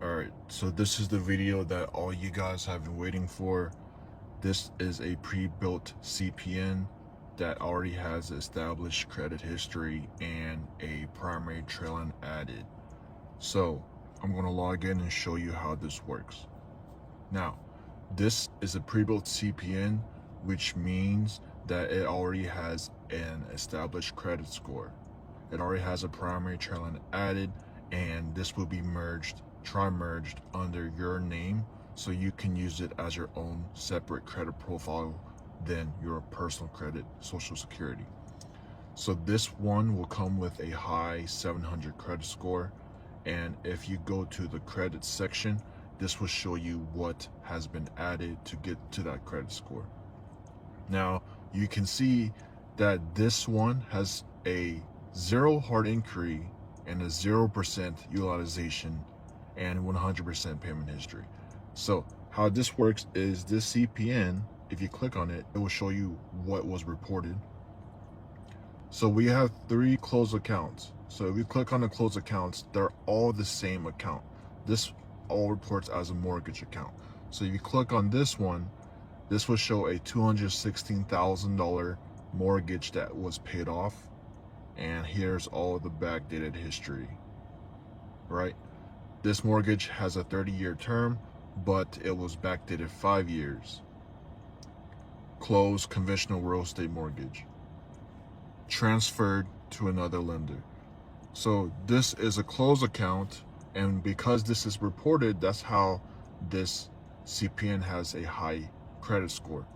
Alright, so this is the video that all you guys have been waiting for. This is a pre-built CPN that already has established credit history and a primary trail line added. So I'm going to log in and show you how this works. Now, this is a pre-built CPN, which means that it already has an established credit score. It already has a primary trail line added, and this will be tri-merged under your name, so you can use it as your own separate credit profile than your personal credit social security. So this one will come with a high 700 credit score, and if you go to the credit section, this will show you what has been added to get to that credit score. Now you can see that this one has a 0 hard inquiry and a 0% utilization and 100% payment history. So how this works is this CPN, if you click on it, it will show you what was reported. So we have 3 closed accounts. So if you click on the closed accounts, they're all the same account. This all reports as a mortgage account. So if you click on this one, this will show a $216,000 mortgage that was paid off. And here's all the backdated history, right? This mortgage has a 30-year term, but it was backdated 5 years. Closed conventional real estate mortgage. Transferred to another lender. So this is a closed account, and because this is reported, that's how this CPN has a high credit score.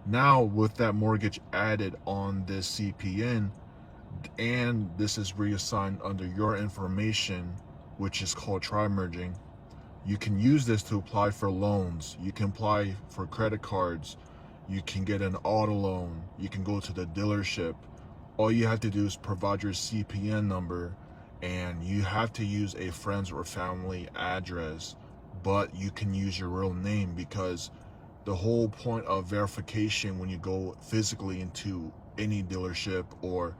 Now with that mortgage added on this CPN, and this is reassigned under your information, which is called tri-merging, you can use this to apply for loans. You can apply for credit cards. You can get an auto loan. You can go to the dealership. All you have to do is provide your CPN number, and you have to use a friend's or family address, but you can use your real name, because the whole point of verification when you go physically into any dealership, or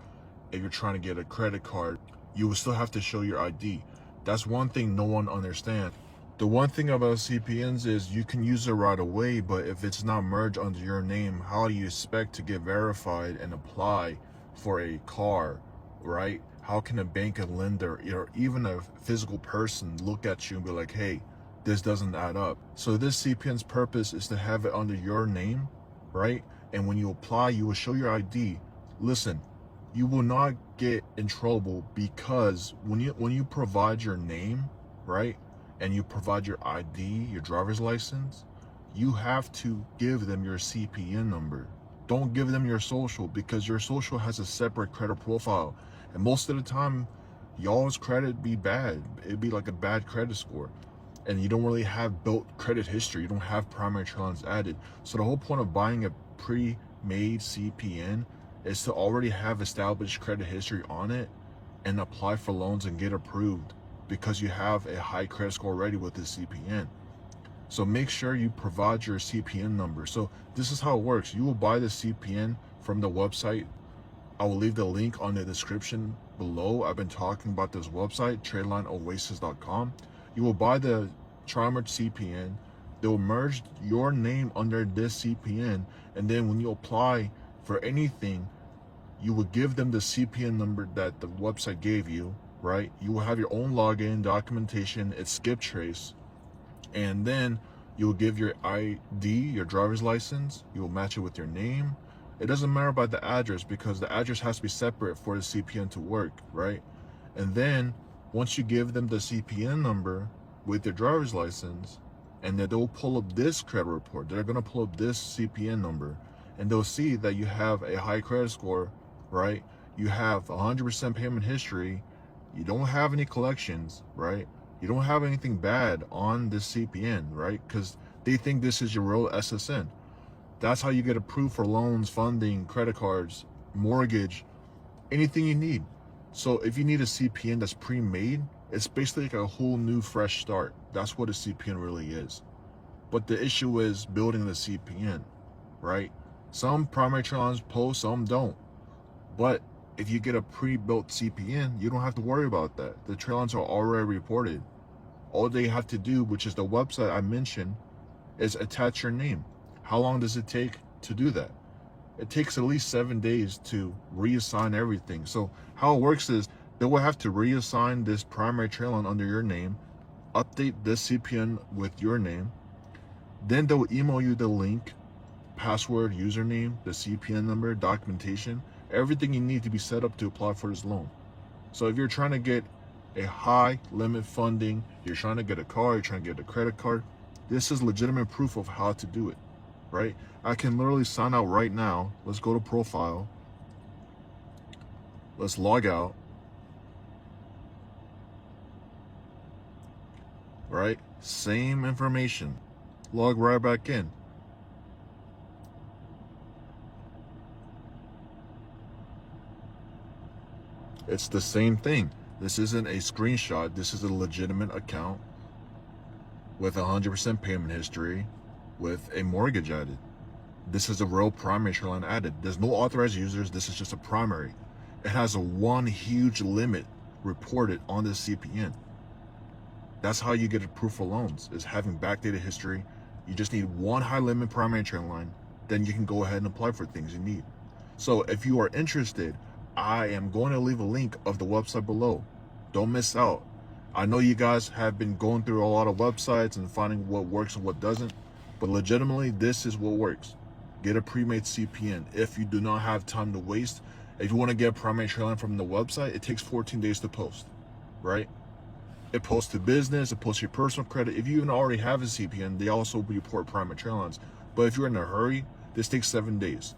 if you're trying to get a credit card, you will still have to show your ID. That's one thing no one understands. The one thing about CPNs is you can use it right away, but if it's not merged under your name, how do you expect to get verified and apply for a car, right? How can a bank and lender or even a physical person look at you and be like, hey, this doesn't add up? So this CPN's purpose is to have it under your name, right? And when you apply, you will show your ID. Listen, you will not get in trouble, because when you provide your name, right, and you provide your ID, your driver's license, you have to give them your CPN number. Don't give them your social, because your social has a separate credit profile, and most of the time y'all's credit be bad. It'd be like a bad credit score, and you don't really have built credit history. You don't have primary trail lines added. So the whole point of buying a pre-made CPN is to already have established credit history on it and apply for loans and get approved, because you have a high credit score already with this CPN. So make sure you provide your CPN number. So this is how it works. You will buy the CPN from the website. I will leave the link on the description below. I've been talking about this website, TradelineOasis.com. You will buy the tri-merge CPN. They will merge your name under this CPN, and then when you apply for anything, you will give them the CPN number that the website gave you, right? You will have your own login, documentation, it's skip trace, and then you will give your ID, your driver's license. You will match it with your name. It doesn't matter about the address, because the address has to be separate for the CPN to work, right? And then once you give them the CPN number with your driver's license, and then they'll pull up this credit report, they're going to pull up this CPN number, and they'll see that you have a high credit score, right? You have 100% payment history. You don't have any collections, right? You don't have anything bad on this CPN, right? Because they think this is your real SSN. That's how you get approved for loans, funding, credit cards, mortgage, anything you need. So if you need a CPN that's pre-made, it's basically like a whole new fresh start. That's what a CPN really is. But the issue is building the CPN, right? Some primary trail lines post, some don't. But if you get a pre-built CPN, you don't have to worry about that. The trail lines are already reported. All they have to do, which is the website I mentioned, is attach your name. How long does it take to do that? It takes at least 7 days to reassign everything. So how it works is they will have to reassign this primary trade line under your name, update this CPN with your name, then they'll email you the link, password, username, the CPN number, documentation, everything you need to be set up to apply for this loan. So if you're trying to get a high limit funding, you're trying to get a car, you're trying to get a credit card, this is legitimate proof of how to do it, right? I can literally sign out right now. Let's go to profile. Let's log out. Right? Same information. Log right back in. It's the same thing. This isn't a screenshot. This is a legitimate account with 100% payment history with a mortgage added. This is a real primary trade line added. There's no authorized users. This is just a primary. It has a one huge limit reported on the CPN. That's how you get a proof of loans, is having backdated history. You just need one high limit primary trade line. Then you can go ahead and apply for things you need. So if you are interested, I am going to leave a link of the website below. Don't miss out. I know you guys have been going through a lot of websites and finding what works and what doesn't, but legitimately, this is what works. Get a pre-made CPN. If you do not have time to waste, if you want to get a primary trade line from the website, it takes 14 days to post, right? It posts to business, it posts your personal credit. If you even already have a CPN, they also report primary trade lines. But if you're in a hurry, this takes 7 days.